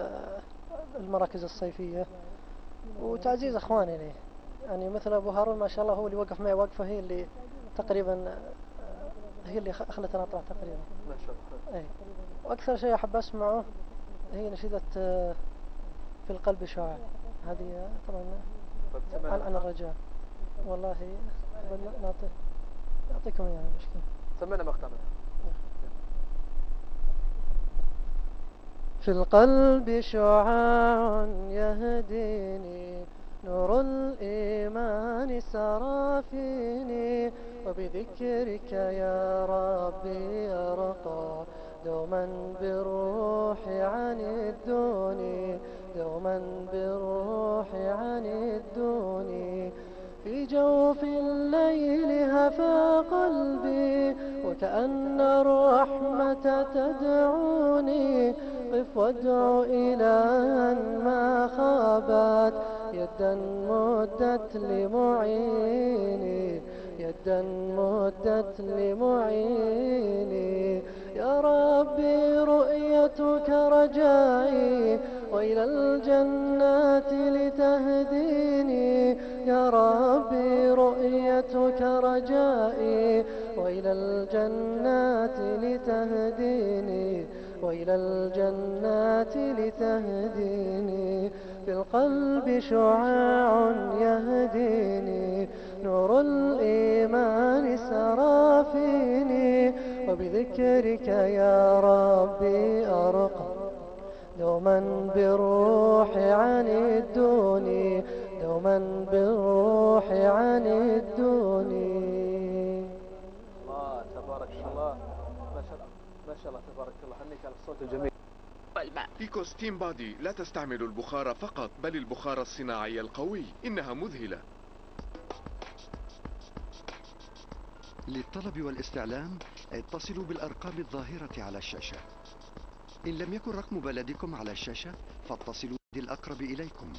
Speaker 4: المراكز الصيفية وتعزيز أخواني لي. يعني مثل أبو هارون ما شاء الله هو اللي وقف معي وقفة هي اللي تقريبا هي اللي خلتنا أطلع تقريبا.
Speaker 6: ما شاء الله.
Speaker 4: أي. وأكثر شيء أحب أسمعه هي نشيدة في القلب شعاع. هذه طبعا عن الرجال. والله نعطيكم إياها مشكلة.
Speaker 6: سمعنا مقطع.
Speaker 4: في القلب شعاع يهديني، نور الإيمان سرى فيني، وبذكرك يا ربي أرقى دوما بروحي عن الدوني، دوما بروحي عن الدوني. في جوف الليل هفى قلبي وكأن الرحمة تدعوني، قف وادع إلها ما خابت يدا مدت لمعيني، يدا مدت لمعيني. يا ربي رؤيتك رجائي وإلى الجنات لتهديني، يا ربي رؤيتك رجائي وإلى الجنات لتهديني، وإلى الجنات لتهديني. في القلب شعاع يهديني، نور الإيمان سرى فيني، وبذكرك يا ربي أرقى دوما بروحي عن الدوني، دوما بروحي عن الدوني.
Speaker 6: الله تبارك الله، ما شاء الله تبارك الله. هنيك على الصوت الجميل.
Speaker 10: والماء.
Speaker 11: إيكو ستيم بادي لا تستعمل البخار فقط بل البخار الصناعي القوي، إنها مذهلة.
Speaker 12: للطلب والاستعلام اتصلوا بالأرقام الظاهرة على الشاشة. إن لم يكن رقم بلدكم على الشاشة فاتصلوا بالأقرب إليكم.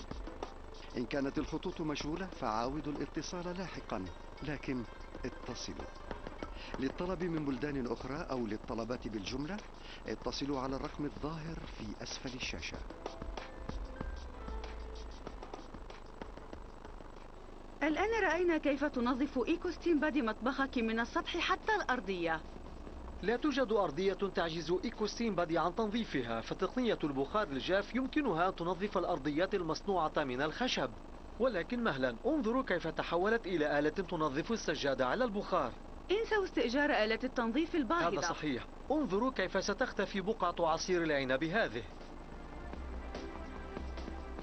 Speaker 12: إن كانت الخطوط مشغولة فعاودوا الاتصال لاحقا، لكن اتصلوا. للطلب من بلدان أخرى أو للطلبات بالجملة اتصلوا على الرقم الظاهر في أسفل الشاشة.
Speaker 10: الآن رأينا كيف تنظف إيكو ستيم بادي مطبخك من السطح حتى الأرضية.
Speaker 13: لا توجد أرضية تعجز إيكو ستيم بادي عن تنظيفها، فتقنية البخار الجاف يمكنها أن تنظف الأرضيات المصنوعة من الخشب. ولكن مهلا، انظروا كيف تحولت إلى آلة تنظف السجادة على البخار.
Speaker 10: انسوا استئجار آلة التنظيف الباهظة.
Speaker 13: هذا صحيح. انظروا كيف ستختفي بقعة عصير العنب هذه.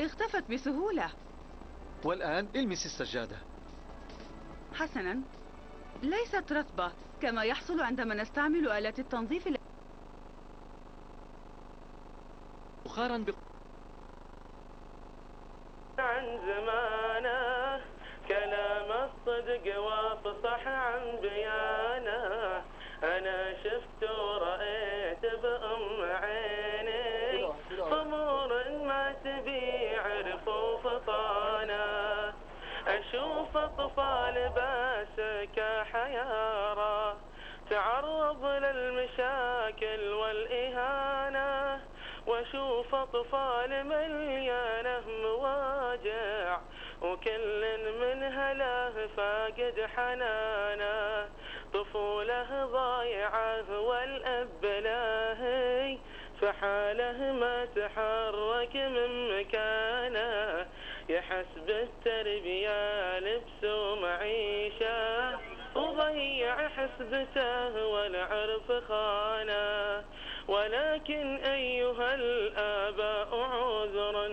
Speaker 10: اختفت بسهولة.
Speaker 13: والآن المس السجادة.
Speaker 10: حسنا، ليست رطبة كما يحصل عندما نستعمل آلة التنظيف
Speaker 13: بخارا
Speaker 14: عن زمانه كلام الصدق وافصح عن بيانه. أنا شفت ورأيت بأم عيني أمور ما تبي عرفوا فطانه. أشوف أطفال باسك حيارى تعرض للمشاكل والإهانة، وأشوف أطفال مليانة مواجع وكل منها له فاقد حنانه. طفوله ضايعه والأب لاهي فحاله ما تحرك من مكانه. يحس بالتربية لبس ومعيشة وضيع حسبته والعرف خانه. ولكن أيها الآباء عذرا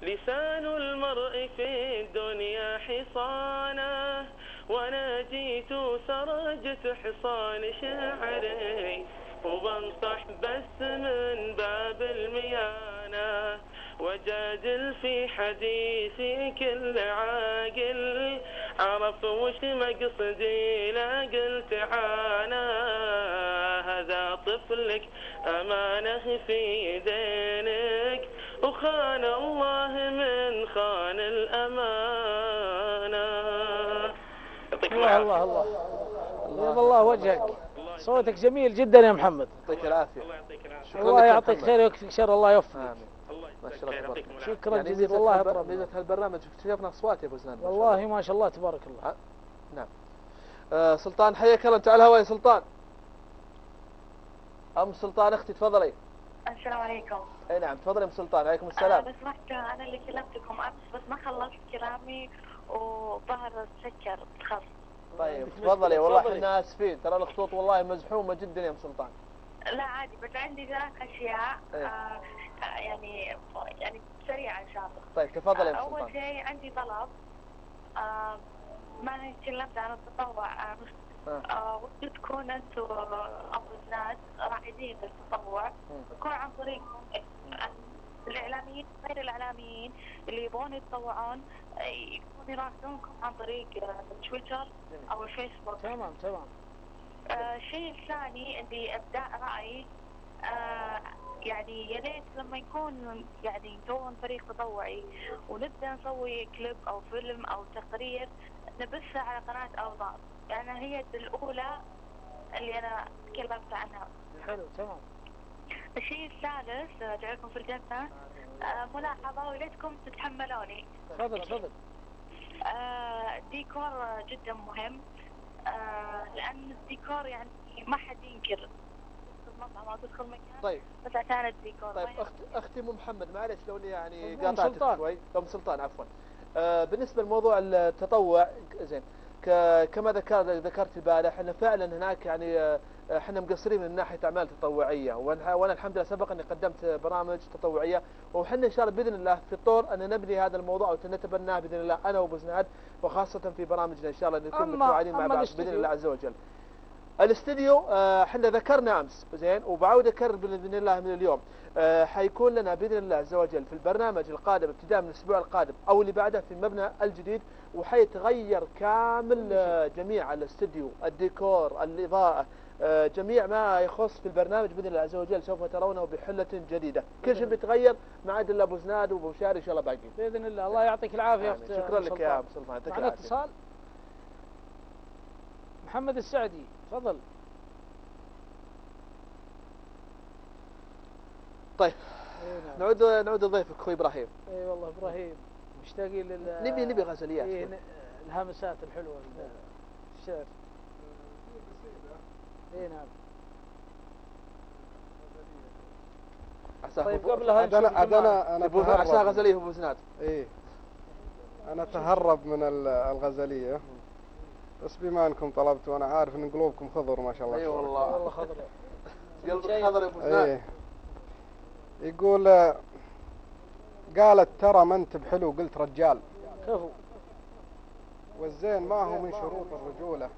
Speaker 14: لسان المرء في الدنيا حصانه. وانا جيت وسرجت حصان شعري وبنصح بس من باب الميانة، وجادل في حديثي كل عاقل عرف وش مقصدي لا قلت عانى. هذا طفلك أمانة في دينك وخان الله من خان الأمانة.
Speaker 3: الله الله الله بيض الله وجهك، صوتك جميل جدا يا محمد.
Speaker 2: يعطيك العافية.
Speaker 3: الله يعطيك خير ويكفيك شر، الله يوفقك.
Speaker 2: آمين. ما شاء الله تبارك الله.
Speaker 3: شكرا
Speaker 2: يعني
Speaker 3: جزيلا والله أطرب.
Speaker 2: ميزة هالبرنامج اكتشفنا أصوات يا أبو زناد.
Speaker 3: والله ما شاء الله تبارك الله.
Speaker 2: نعم. سلطان حياك الله، أنت على الهواء يا سلطان. أم سلطان أختي تفضلي.
Speaker 9: السلام عليكم.
Speaker 2: اي نعم تفضلي ام سلطان. عليكم السلام.
Speaker 9: بس وقت انا اللي كلمتكم امس بس ما خلصت كلامي وظهر سكر بالخط.
Speaker 2: طيب تفضلي. والله احنا اسفين، ترى الخطوط والله مزحومه جدا يا ام سلطان.
Speaker 9: لا عادي، بس عندي 3 أشياء يعني سريعه ان شاء الله.
Speaker 2: طيب تفضلي يا ام سلطان.
Speaker 9: اول شيء عندي طلب، ما تكلمت عن التطوع امس. ودي تكون انتم ابو زناد رائدين للتطوع، يكون عن طريق الاعلاميين غير الاعلاميين اللي يبغون يتطوعون يكونوا يراسلونكم عن طريق تويتر او الفيسبوك.
Speaker 3: تمام.
Speaker 9: الشيء الثاني اللي ابداء رايي، يعني يا ريت لما يكون يعني نكون فريق تطوعي ونبدا نسوي كليب او فيلم او تقرير نبثه على قناه اوضاع، يعني هي الاولى اللي انا تكلمت عنها.
Speaker 3: حلو تمام.
Speaker 9: الشيء الثالث جعلكم في الجنه، ملاحظه وليتكم تتحملوني.
Speaker 3: تفضل.
Speaker 9: الديكور جدا مهم، لان الديكور يعني ما حد ينكر مطعم او تدخل مكان.
Speaker 2: طيب
Speaker 9: بس عشان الديكور.
Speaker 2: طيب اختي ام محمد معلش لو اني يعني قاطعتك شوي. ام سلطان عفوا. بالنسبه لموضوع التطوع زين كما ذكرت البارح ان فعلا هناك يعني احنا مقصرين من ناحيه اعمال تطوعيه، وانا الحمد لله سبق اني قدمت برامج تطوعيه، وحنا ان شاء الله باذن الله في الطور ان نبني هذا الموضوع او نتبناه باذن الله انا وابو زناد، وخاصه في برامجنا ان شاء الله نكون متواعدين مع بعض باذن الله عز وجل. الاستديو احنا ذكرنا امس زين، وبعود اكرر باذن الله من اليوم. حيكون لنا باذن الله عز وجل في البرنامج القادم ابتداء من الاسبوع القادم او اللي بعده في المبنى الجديد، وحيتغير كامل جميع الاستديو، الديكور، الاضاءه، جميع ما يخص في البرنامج باذن الله عز وجل سوف ترونه بحله جديده. كل شيء بيتغير ما عدا الا ابو زناد وابو شاري ان شاء الله باقيين
Speaker 3: باذن الله. الله يعطيك العافيه يا اخت.
Speaker 2: شكرا لك يا ابو سلمان.
Speaker 3: معنا اتصال. محمد السعدي تفضل.
Speaker 2: طيب نعود لضيفك اخوي ابراهيم.
Speaker 3: اي والله ابراهيم مشتاقين
Speaker 2: نبي غزليات.
Speaker 3: الهمسات الحلوه الشعر. اي نعم.
Speaker 2: طيب قبلها
Speaker 7: انا
Speaker 2: عسى غزليه ابو زناد.
Speaker 7: ايه انا اتهرب من الغزليه، بس بما انكم طلبتوا وانا عارف ان قلوبكم خضر ما شاء الله.
Speaker 2: اي والله خضر. قلبك خضر يا ابو زناد.
Speaker 7: ايه يقول قالت ترى ما انت بحلو، قلت رجال.
Speaker 3: كفو.
Speaker 7: والزين ما هو من شروط الرجولة،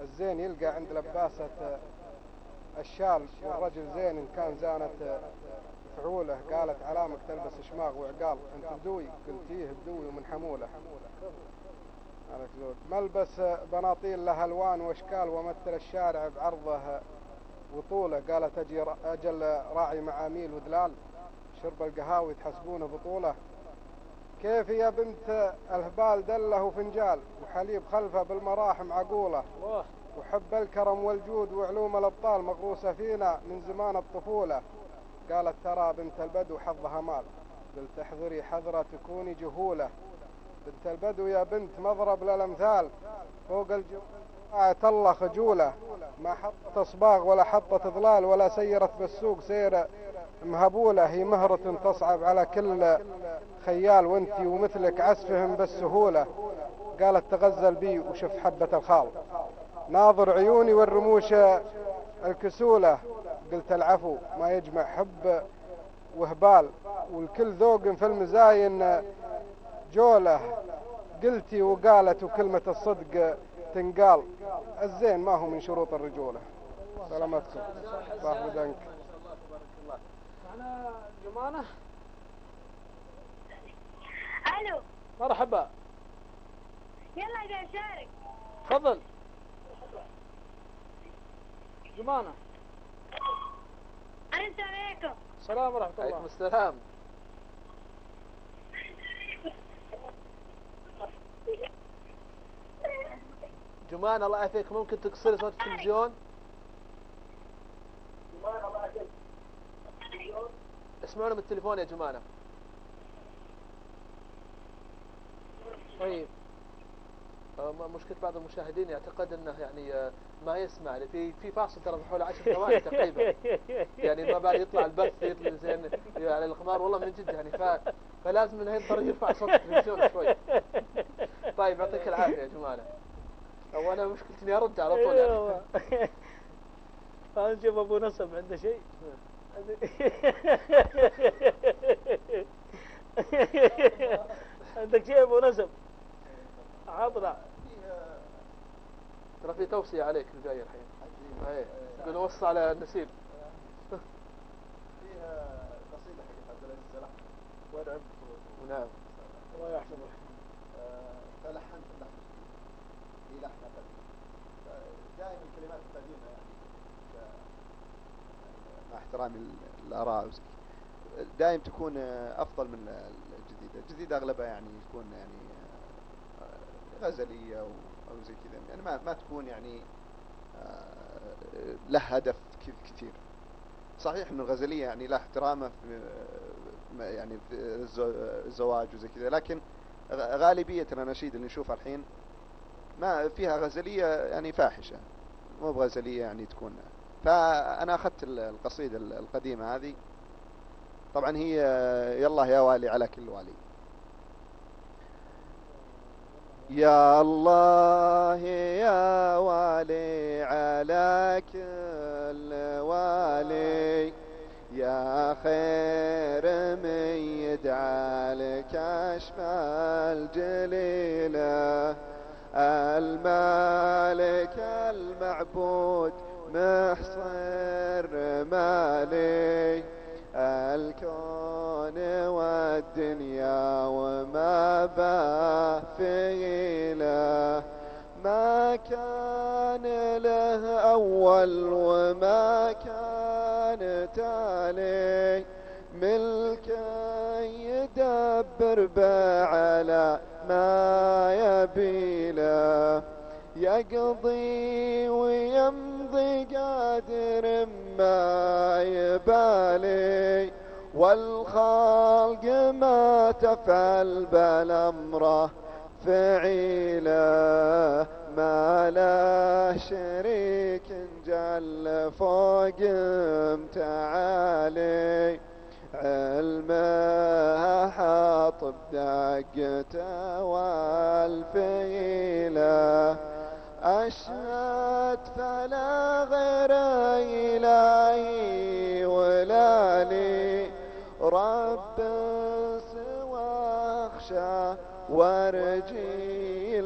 Speaker 7: الزين يلقى عند لباسة الشال، والرجل زين إن كان زانت فعوله. قالت علامك تلبس شماغ وعقال، انت بدوي، قلتيه بدوي ومن حموله. عليك زود. ملبس بناطيل لها الوان واشكال، ومثل الشارع بعرضه وطوله. قالت اجل راعي معاميل ودلال، شرب القهاوي تحسبونه بطوله. كيف يا بنت الهبال دله فنجال، وحليب خلفه بالمراحم عقوله. وحب الكرم والجود وعلوم الابطال، مغروسه فينا من زمان الطفوله. قالت ترى بنت البدو حظها مال، قلت احذري حذرة تكوني جهوله. بنت البدو يا بنت مضرب للامثال، فوق الجماعة الله خجوله. ما حطت اصباغ ولا حطت اضلال، ولا سيرت بالسوق سير مهبوله. هي مهرة تصعب على كل خيال، وانتي ومثلك عسفهم بالسهولة. قالت تغزل بي وشف حبة الخال، ناظر عيوني والرموش الكسولة. قلت العفو ما يجمع حب وهبال، والكل ذوق في المزاين جوله. قلتي وقالت وكلمة الصدق تنقال، الزين ما هو من شروط الرجولة. سلامتكم. صاحب ودنك.
Speaker 3: معنا جمانة.
Speaker 9: الو
Speaker 3: مرحبا.
Speaker 9: يلا جاي شارك.
Speaker 3: تفضل جمانة.
Speaker 9: السلام عليكم.
Speaker 3: السلام ورحمة الله.
Speaker 2: عليكم السلام. جمان الله يعافيك، ممكن تقصري صوت التلفزيون؟ اسمعونا من التليفون يا جمانة.
Speaker 3: طيب
Speaker 2: مشكلة بعض المشاهدين يعتقد انه يعني ما يسمع، في فاصل ترى حول 10 ثواني تقريبا، يعني ما بعد يطلع البث يطلع زين على القمار والله من جد يعني، فلازم انه يضطر يرفع صوت التلفزيون شوي. طيب يعطيك العافية يا جمانة. او انا مشكلتي اني ارد على طول يعني.
Speaker 3: نشوف ابو نصب عنده شيء. عندك شيء ابو نصب؟ عطنا.
Speaker 2: ترى في توصية عليك الجاية الحين. ايه يقول وصى على النسيب.
Speaker 5: فيها قصيدة حق عبد العزيز الأحمد وين عبد.
Speaker 2: نعم.
Speaker 3: الله يحفظك.
Speaker 5: فلحنت اللحن في لحن قديم، دائما الكلمات القديمة يعني مع احترامي الآراء دائما تكون أفضل من الجديدة. الجديدة أغلبها يعني تكون يعني غزلية أو زي كذا، يعني ما تكون يعني له هدف كثير. صحيح إنه الغزلية يعني له احترامه في يعني في الزواج وزي كذا، لكن غالبية الأناشيد اللي نشوفها الحين ما فيها غزلية يعني فاحشة، مو بغزلية يعني تكون. فأنا أخذت القصيدة القديمة هذه، طبعا هي يالله يا والي على كل والي. يا الله يا والي على كل والي، يا خير من يدعى لك الجليلة، المالك المعبود معبود محصر مالي الكون والدنيا وما باه له ما كان له أول وما كان تالي ملك يدبر على ما يبي له يقضي ويمضي قادر ما يبالي والخلق ما تفعل بالأمره فعيله ما له شريك جل فوق متعالي علمه حاط بدقته والفيله أشهد فلا غير إلهي ولا لي رب سوى أخشى وارجي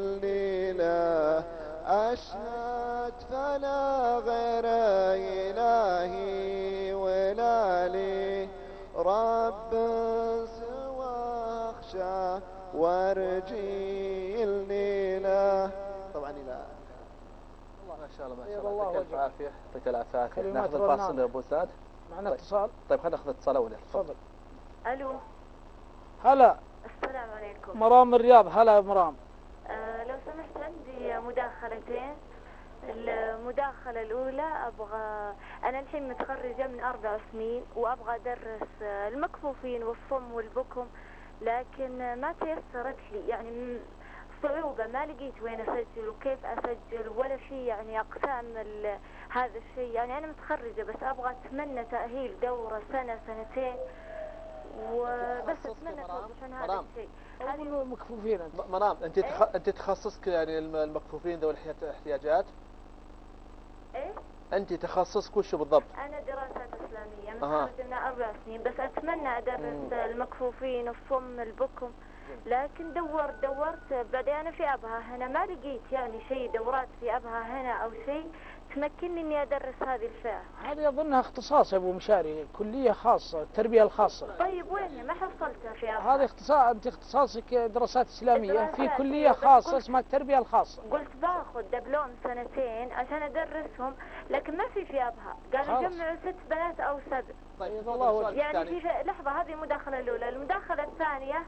Speaker 5: له أشهد فلا غير إلهي ولا لي رب سوى أخشى وارجي له. طبعا إلى
Speaker 2: ما شاء الله ما شاء الله يعطيك الف عافيه. يعطيك الف عافيه. ناخذ الفاصل يا ابو سعد.
Speaker 3: معنا اتصال.
Speaker 2: طيب خلينا ناخذ اتصال اول.
Speaker 3: تفضل.
Speaker 9: الو.
Speaker 3: هلا.
Speaker 9: السلام عليكم.
Speaker 3: مرام من الرياض. هلا يا مرام.
Speaker 9: لو سمحت عندي مداخلتين. المداخلة الأولى أنا الحين متخرجة من 4 سنين وأبغى أدرس المكفوفين والصم والبكم، لكن ما تيسرت لي، يعني صعوبة، ما لقيت وين أسجل وكيف أسجل ولا شيء، يعني أقسام هذا الشيء. يعني أنا متخرجة بس أبغى أتمنى تأهيل دورة سنة سنتين وبس أتمنى توضحون هذا الشيء.
Speaker 3: هذه مكفوفين أنت.
Speaker 2: مرام أنت تخصصك يعني المكفوفين ذوي الاحتياجات؟
Speaker 9: إيه؟
Speaker 2: أنت تخصصك وش بالضبط؟
Speaker 9: أنا دراسات إسلامية متخرجة من 4 سنين، بس أتمنى أدرس المكفوفين الصم البكم، لكن دورت بعدين أنا في أبها هنا ما لقيت يعني شيء، دورات في أبها هنا أو شيء تمكنني إني أدرس هذه الفئة.
Speaker 3: هذه أظنها اختصاص يا أبو مشاري، كلية خاصة، التربية الخاصة.
Speaker 9: طيب وين ما حصلتها في أبها؟
Speaker 3: هذا اختصاص، أنت اختصاصك دراسات إسلامية في كلية خاصة اسمها التربية الخاصة.
Speaker 9: قلت باخذ دبلوم 2 عشان أدرسهم، لكن ما في أبها، قالوا جمعوا 6 بنات أو 7.
Speaker 2: طيب الله
Speaker 9: يعني في لحظة، هذه المداخلة الأولى. المداخلة الثانية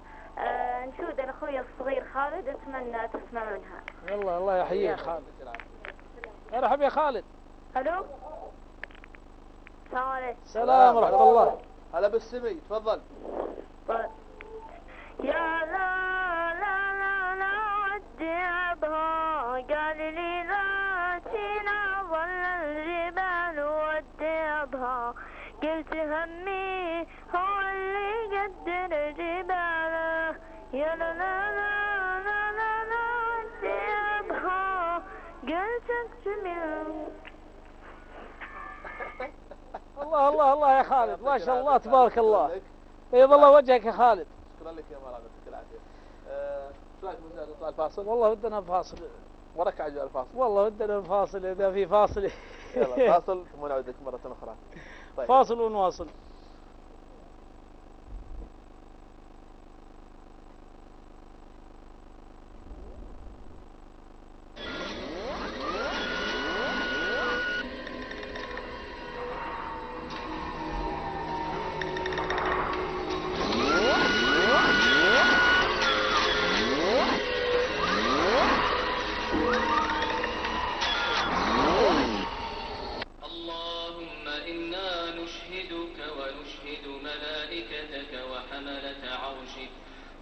Speaker 9: نشود أخوي الصغير خالد، أتمنى تسمعونها.
Speaker 3: يلا الله يحييك خالد. مرحبا يا خالد.
Speaker 9: الو. السلام عليكم.
Speaker 3: السلام ورحمة الله.
Speaker 2: هلا بالسمي، تفضل.
Speaker 9: يا لا لا لا لا ودي أبها، قال لي لا سينا ظل الجبال ودي أبها، قلت همي هو اللي قدر جباله، يا لا لا لا لا لا لا ودي أبها، قلت اكتمل.
Speaker 3: الله الله الله يا خالد، ما شاء الله تبارك الله، بيض الله وجهك يا خالد.
Speaker 2: شكرا لك يا مرحبا، يعطيك العافيه. شو رايك نطلع الفاصل؟
Speaker 3: والله ودنا بفاصل.
Speaker 2: وراك عجل الفاصل.
Speaker 3: والله ودنا بفاصل إذا في فاصل.
Speaker 2: يلا فاصل ثم نعود لك مرة أخرى.
Speaker 3: طيب. فاصل ونواصل.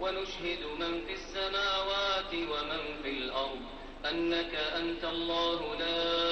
Speaker 15: ونشهد من في السماوات ومن في الأرض أنك أنت الله لا